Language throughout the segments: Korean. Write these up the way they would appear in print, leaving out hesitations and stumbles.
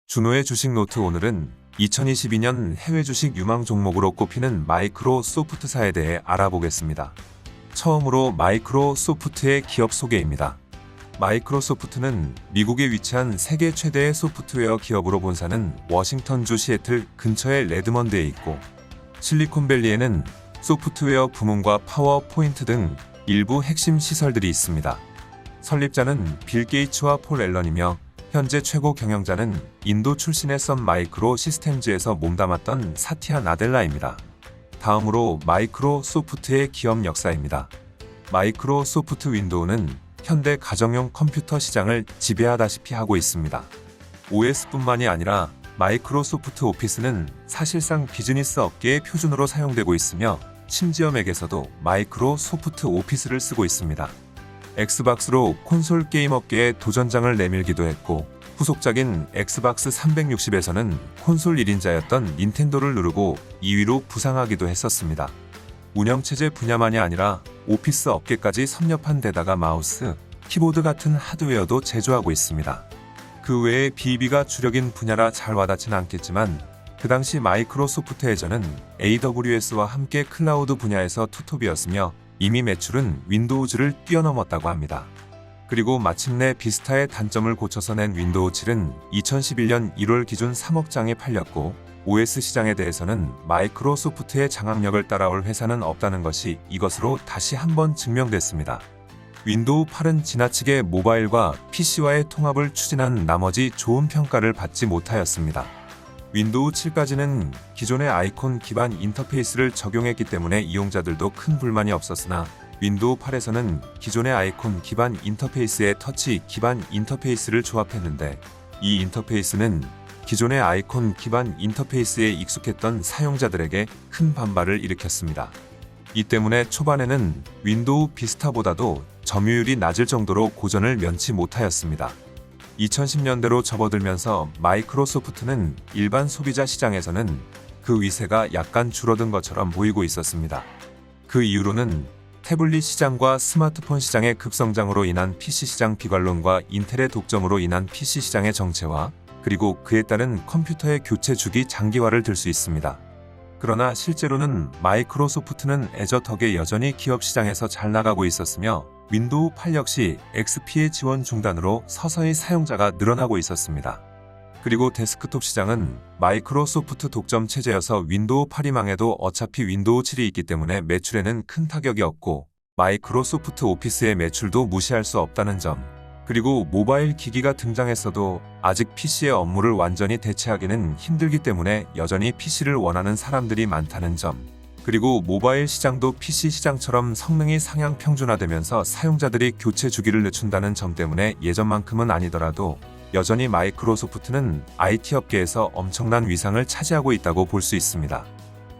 준호의 주식 노트. 오늘은 2022년 해외 주식 유망 종목으로 꼽히는 마이크로소프트사에 대해 알아보겠습니다. 처음으로 마이크로소프트의 기업 소개입니다. 마이크로소프트는 미국에 위치한 세계 최대의 소프트웨어 기업으로 본사는 워싱턴주 시애틀 근처의 레드먼드에 있고, 실리콘밸리에는 소프트웨어 부문과 파워포인트 등 일부 핵심 시설들이 있습니다. 설립자는 빌 게이츠와 폴 앨런이며 현재 최고 경영자는 인도 출신의 선 마이크로 시스템즈에서 몸담았던 사티아 나델라입니다. 다음으로 마이크로소프트의 기업 역사입니다. 마이크로소프트 윈도우는 현대 가정용 컴퓨터 시장을 지배하다시피 하고 있습니다. OS뿐만이 아니라 마이크로소프트 오피스는 사실상 비즈니스 업계의 표준으로 사용되고 있으며 심지어 맥에서도 마이크로소프트 오피스를 쓰고 있습니다. 엑스박스로 콘솔 게임 업계에 도전장을 내밀기도 했고, 후속작인 엑스박스 360에서는 콘솔 1인자였던 닌텐도를 누르고 2위로 부상하기도 했었습니다. 운영체제 분야만이 아니라 오피스 업계까지 섭렵한 데다가 마우스, 키보드 같은 하드웨어도 제조하고 있습니다. 그 외에 비비가 주력인 분야라 잘 와닿진 않겠지만, 그 당시 마이크로소프트에서는 AWS와 함께 클라우드 분야에서 투톱이었으며 이미 매출은 윈도우즈를 뛰어넘었다고 합니다. 그리고 마침내 비스타의 단점을 고쳐서 낸 윈도우 7은 2011년 1월 기준 3억 장이 팔렸고, OS 시장에 대해서는 마이크로소프트의 장악력을 따라올 회사는 없다는 것이 이것으로 다시 한번 증명됐습니다. 윈도우 8은 지나치게 모바일과 PC와의 통합을 추진한 나머지 좋은 평가를 받지 못하였습니다. 윈도우 7까지는 기존의 아이콘 기반 인터페이스를 적용했기 때문에 이용자들도 큰 불만이 없었으나, 윈도우 8에서는 기존의 아이콘 기반 인터페이스에 터치 기반 인터페이스를 조합했는데, 이 인터페이스는 기존의 아이콘 기반 인터페이스에 익숙했던 사용자들에게 큰 반발을 일으켰습니다. 이 때문에 초반에는 윈도우 비스타보다도 점유율이 낮을 정도로 고전을 면치 못하였습니다. 2010년대로 접어들면서 마이크로소프트는 일반 소비자 시장에서는 그 위세가 약간 줄어든 것처럼 보이고 있었습니다. 그 이유로는 태블릿 시장과 스마트폰 시장의 급성장으로 인한 PC 시장 비관론과 인텔의 독점으로 인한 PC 시장의 정체화, 그리고 그에 따른 컴퓨터의 교체 주기 장기화를 들 수 있습니다. 그러나 실제로는 마이크로소프트는 애저 덕에 여전히 기업 시장에서 잘 나가고 있었으며, 윈도우 8 역시 XP의 지원 중단으로 서서히 사용자가 늘어나고 있었습니다. 그리고 데스크톱 시장은 마이크로소프트 독점 체제여서 윈도우 8이 망해도 어차피 윈도우 7이 있기 때문에 매출에는 큰 타격이 없고, 마이크로소프트 오피스의 매출도 무시할 수 없다는 점, 그리고 모바일 기기가 등장했어도 아직 PC의 업무를 완전히 대체하기는 힘들기 때문에 여전히 PC를 원하는 사람들이 많다는 점, 그리고 모바일 시장도 PC 시장처럼 성능이 상향 평준화되면서 사용자들이 교체 주기를 늦춘다는 점 때문에 예전만큼은 아니더라도 여전히 마이크로소프트는 IT 업계에서 엄청난 위상을 차지하고 있다고 볼 수 있습니다.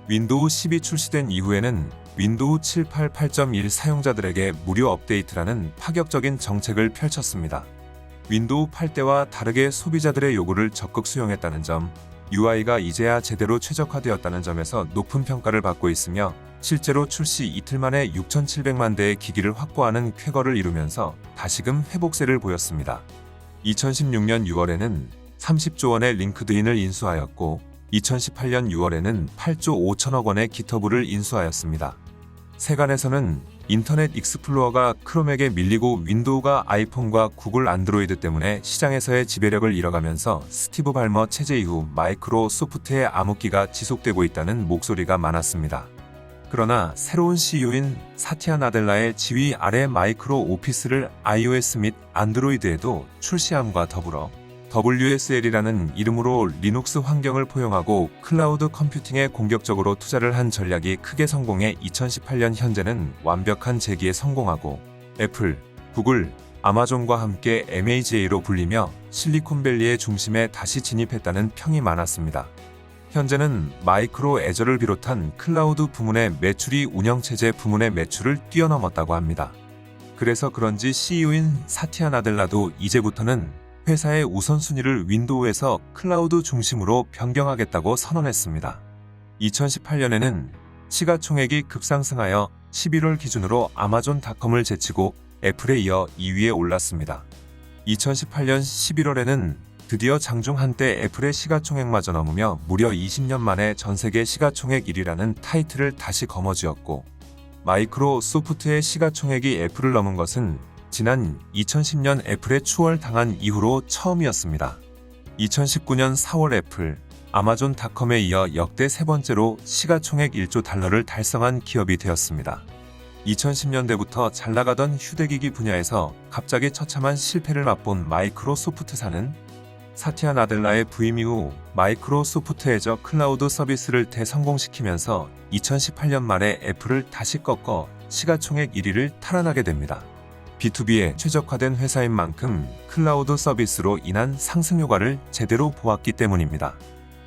윈도우 10이 출시된 이후에는 윈도우 7 8.1 사용자들에게 무료 업데이트라는 파격적인 정책을 펼쳤습니다. 윈도우 8 때와 다르게 소비자들의 요구를 적극 수용했다는 점, UI가 이제야 제대로 최적화되었다는 점에서 높은 평가를 받고 있으며, 실제로 출시 이틀 만에 6,700만 대의 기기를 확보하는 쾌거를 이루면서 다시금 회복세를 보였습니다. 2016년 6월에는 30조 원의 링크드인을 인수하였고, 2018년 6월에는 8조 5천억 원의 기터브를 인수하였습니다. 세간에서는 인터넷 익스플로어가 크롬에게 밀리고 윈도우가 아이폰과 구글 안드로이드 때문에 시장에서의 지배력을 잃어가면서 스티브 발머 체제 이후 마이크로소프트의 암흑기가 지속되고 있다는 목소리가 많았습니다. 그러나 새로운 CEO인 사티아 나델라의 지휘 아래 마이크로 오피스를 iOS 및 안드로이드에도 출시함과 더불어 WSL이라는 이름으로 리눅스 환경을 포용하고 클라우드 컴퓨팅에 공격적으로 투자를 한 전략이 크게 성공해 2018년 현재는 완벽한 재기에 성공하고, 애플, 구글, 아마존과 함께 MAJ로 불리며 실리콘밸리의 중심에 다시 진입했다는 평이 많았습니다. 현재는 마이크로 애저를 비롯한 클라우드 부문의 매출이 운영체제 부문의 매출을 뛰어넘었다고 합니다. 그래서 그런지 CEO인 사티아 나델라도 이제부터는 회사의 우선순위를 윈도우에서 클라우드 중심으로 변경하겠다고 선언했습니다. 2018년에는 시가총액이 급상승하여 11월 기준으로 아마존닷컴을 제치고 애플에 이어 2위에 올랐습니다. 2018년 11월에는 드디어 장중 한때 애플의 시가총액마저 넘으며 무려 20년 만에 전세계 시가총액 1위라는 타이틀을 다시 거머쥐었고, 마이크로소프트의 시가총액이 애플을 넘은 것은 지난 2010년 애플에 추월당한 이후로 처음이었습니다. 2019년 4월 애플, 아마존닷컴에 이어 역대 세 번째로 시가총액 1조 달러를 달성한 기업이 되었습니다. 2010년대부터 잘나가던 휴대기기 분야에서 갑자기 처참한 실패를 맛본 마이크로소프트사는 사티아 나델라의 부임 이후 마이크로소프트 애저 클라우드 서비스를 대성공시키면서 2018년 말에 애플을 다시 꺾어 시가총액 1위를 탈환하게 됩니다. B2B에 최적화된 회사인 만큼 클라우드 서비스로 인한 상승 효과를 제대로 보았기 때문입니다.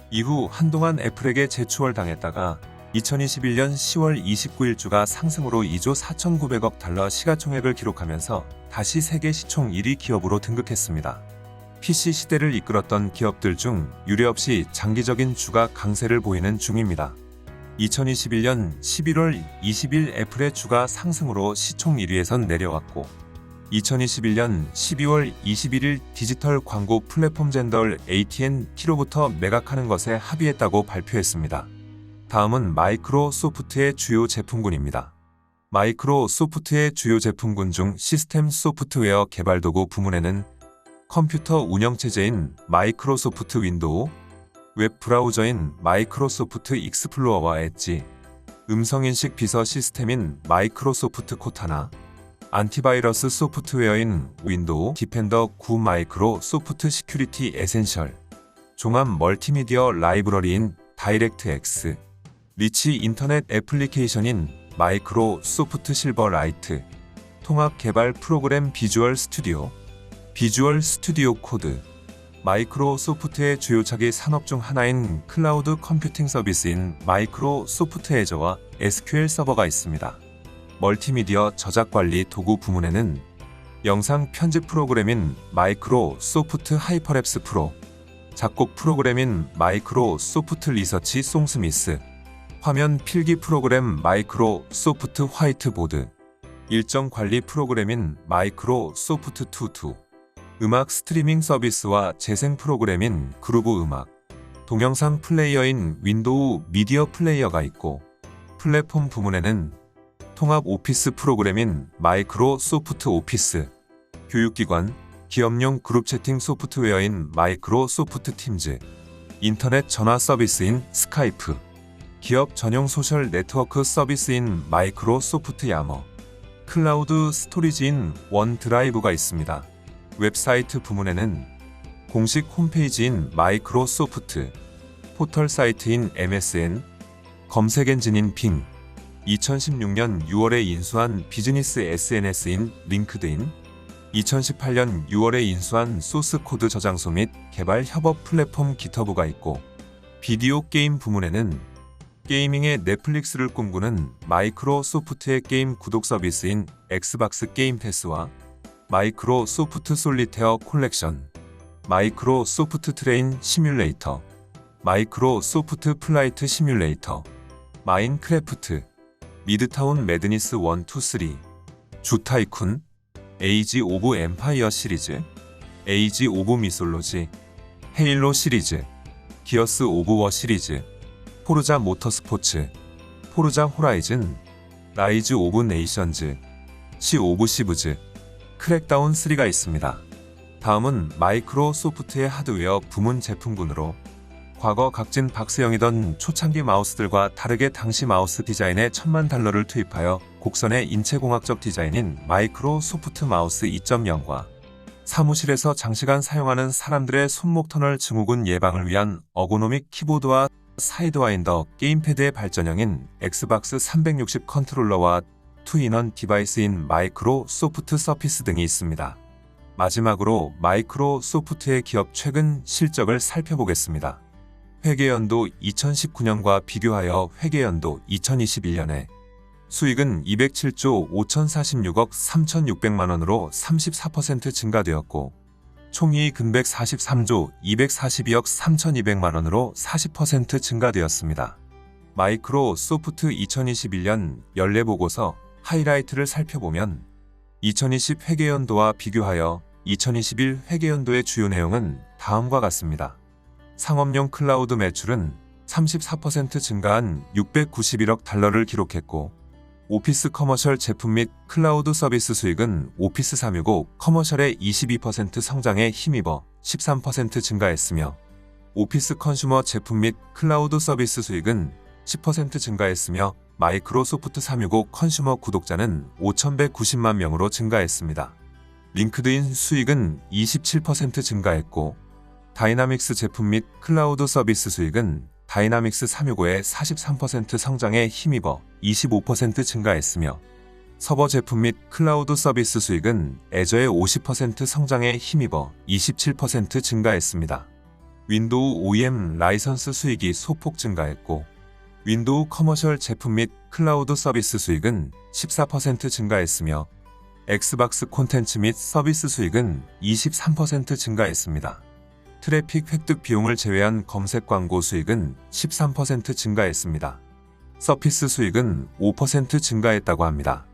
이후 한동안 애플에게 재추월당했다가 2021년 10월 29일 주가 상승으로 2조 4,900억 달러 시가총액을 기록하면서 다시 세계 시총 1위 기업으로 등극했습니다. PC 시대를 이끌었던 기업들 중 유례없이 장기적인 주가 강세를 보이는 중입니다. 2021년 11월 20일 애플의 주가 상승으로 시총 1위에선 내려왔고, 2021년 12월 21일 디지털 광고 플랫폼 젠덜 AT&T로부터 매각하는 것에 합의했다고 발표했습니다. 다음은 마이크로소프트의 주요 제품군입니다. 마이크로소프트의 주요 제품군 중 시스템 소프트웨어 개발 도구 부문에는 컴퓨터 운영체제인 마이크로소프트 윈도우, 웹 브라우저인 마이크로소프트 익스플로어와 엣지, 음성인식 비서 시스템인 마이크로소프트 코타나, 안티바이러스 소프트웨어인 윈도우 디펜더 9 마이크로소프트 시큐리티 에센셜, 종합 멀티미디어 라이브러리인 다이렉트X, 리치 인터넷 애플리케이션인 마이크로소프트 실버라이트, 통합 개발 프로그램 비주얼 스튜디오, 비주얼 스튜디오 코드, 마이크로소프트의 주요 차기 산업 중 하나인 클라우드 컴퓨팅 서비스인 마이크로소프트 애저와 SQL 서버가 있습니다. 멀티미디어 저작 관리 도구 부문에는 영상 편집 프로그램인 마이크로소프트 하이퍼랩스 프로, 작곡 프로그램인 마이크로소프트 리서치 송스미스, 화면 필기 프로그램 마이크로소프트 화이트보드, 일정 관리 프로그램인 마이크로소프트 투투, 음악 스트리밍 서비스와 재생 프로그램인 그루브 음악, 동영상 플레이어인 윈도우 미디어 플레이어가 있고, 플랫폼 부문에는 통합 오피스 프로그램인 마이크로소프트 오피스, 교육기관, 기업용 그룹 채팅 소프트웨어인 마이크로소프트 팀즈, 인터넷 전화 서비스인 스카이프, 기업 전용 소셜 네트워크 서비스인 마이크로소프트 야머, 클라우드 스토리지인 원드라이브가 있습니다. 웹사이트 부문에는 공식 홈페이지인 마이크로소프트, 포털 사이트인 MSN, 검색 엔진인 빙, 2016년 6월에 인수한 비즈니스 SNS인 링크드인, 2018년 6월에 인수한 소스 코드 저장소 및 개발 협업 플랫폼 기터브가 있고, 비디오 게임 부문에는 게이밍의 넷플릭스를 꿈꾸는 마이크로소프트의 게임 구독 서비스인 엑스박스 게임 패스와 마이크로소프트 솔리테어 콜렉션, 마이크로소프트 트레인 시뮬레이터, 마이크로소프트 플라이트 시뮬레이터, 마인크래프트, 미드타운 매드니스 1, 2, 3, 주타이쿤, 에이지 오브 엠파이어 시리즈, 에이지 오브 미솔로지, 헤일로 시리즈, 기어스 오브 워 시리즈, 포르자 모터스포츠, 포르자 호라이즌, 라이즈 오브 네이션즈, 시 오브 시브즈, 크랙다운 3가 있습니다. 다음은 마이크로소프트의 하드웨어 부문 제품군으로 과거 각진 박스형이던 초창기 마우스들과 다르게 당시 마우스 디자인에 $10,000를 투입하여 곡선의 인체공학적 디자인인 마이크로소프트 마우스 2.0과 사무실에서 장시간 사용하는 사람들의 손목 터널 증후군 예방을 위한 어고노믹 키보드와 사이드와인더 게임패드의 발전형인 엑스박스 360 컨트롤러와 투인원 디바이스인 마이크로소프트 서피스 등이 있습니다. 마지막으로 마이크로소프트의 기업 최근 실적을 살펴보겠습니다. 회계연도 2019년과 비교하여 회계연도 2021년에 수익은 207조 5,046억 3,600만 원으로 34% 증가되었고, 총이익은 143조 242억 3,200만 원으로 40% 증가되었습니다. 마이크로소프트 2021년 연례보고서 하이라이트를 살펴보면 2020 회계연도와 비교하여 2021 회계연도의 주요 내용은 다음과 같습니다. 상업용 클라우드 매출은 34% 증가한 691억 달러를 기록했고, 오피스 커머셜 제품 및 클라우드 서비스 수익은 오피스 365 커머셜의 22% 성장에 힘입어 13% 증가했으며, 오피스 컨슈머 제품 및 클라우드 서비스 수익은 10% 증가했으며, 마이크로소프트 365 컨슈머 구독자는 5,190만 명으로 증가했습니다. 링크드인 수익은 27% 증가했고, 다이나믹스 제품 및 클라우드 서비스 수익은 다이나믹스 365의 43% 성장에 힘입어 25% 증가했으며, 서버 제품 및 클라우드 서비스 수익은 애저의 50% 성장에 힘입어 27% 증가했습니다. 윈도우 OEM 라이선스 수익이 소폭 증가했고, 윈도우 커머셜 제품 및 클라우드 서비스 수익은 14% 증가했으며, 엑스박스 콘텐츠 및 서비스 수익은 23% 증가했습니다. 트래픽 획득 비용을 제외한 검색 광고 수익은 13% 증가했습니다. 서피스 수익은 5% 증가했다고 합니다.